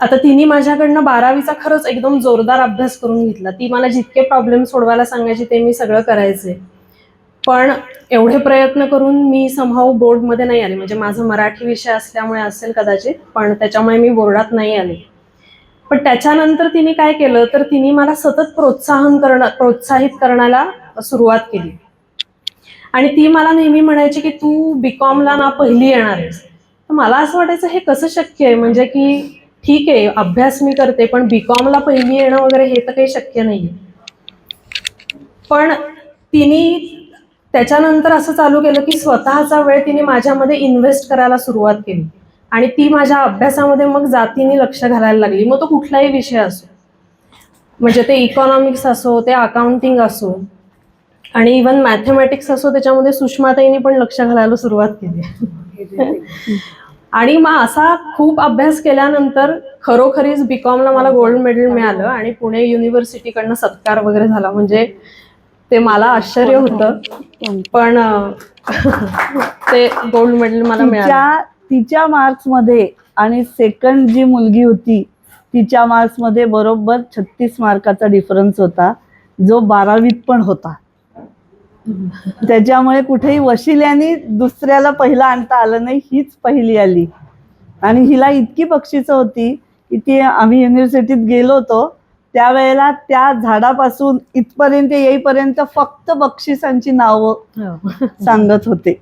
आता तिने माझ्याकडनं 12वीचा खरंच एकदम जोरदार अभ्यास करून घेतला. ती मला जितके प्रॉब्लेम सोडवायला सांगायची ते मी सगळं करायचे. पण एवढे प्रयत्न करून मी समहाऊ बोर्डमध्ये नाही आले. म्हणजे माझा मराठी विषय असल्यामुळे असेल कदाचित, पण त्याच्यामुळे मी बोर्डात नाही आले. पण त्याच्यानंतर तिने काय केलं, तर तिने मला सतत प्रोत्साहित करण्याला सुरुवात केली. आणि ती मला नेहमी म्हणायची की तू बीकॉमला ना पहिली येणार आहेस. तर मला असं वाटायचं हे कसं शक्य आहे, म्हणजे की ठीक आहे अभ्यास मी करते पण बीकॉमला पहिली येणं वगैरे हे तर काही शक्य नाहीये. पण तिने त्याच्यानंतर असं चालू केलं की स्वतःचा वेळ तिने माझ्यामध्ये इन्व्हेस्ट करायला सुरुवात केली आणि ती माझ्या अभ्यासामध्ये मग जातीने लक्ष घालायला लागली. मग तो कुठलाही विषय असो, म्हणजे ते इकॉनॉमिक्स असो, ते अकाउंटिंग असो आणि इव्हन मॅथमॅटिक्स असो, त्याच्यामध्ये सुषमाताईंनी पण लक्ष घालायला सुरुवात केली. आणि मग असा खूप अभ्यास केल्यानंतर खरोखरीच बीकॉमला मला गोल्ड मेडल मिळालं आणि पुणे युनिव्हर्सिटीकडनं सत्कार वगैरे झाला. म्हणजे ते मला आश्चर्य होतं, पण ते गोल्ड मेडल मला मिळालं. तिच्या मार्क्स मध्ये आणि सेकंड जी मुलगी होती तिच्या मार्क्स मध्ये बरोबर 36 मार्काचा डिफरन्स होता, जो 12वीत पण होता. त्याच्यामुळे कुठेही वशिल्याने दुसऱ्याला पहिला आणता आलं नाही, हीच पहिली आली. आणि हिला इतकी बक्षिसं होती की ती आम्ही युनिव्हर्सिटीत गेलो होतो त्यावेळेला त्या झाडापासून इथपर्यंत येईपर्यंत फक्त बक्षिसांची नावं सांगत होते.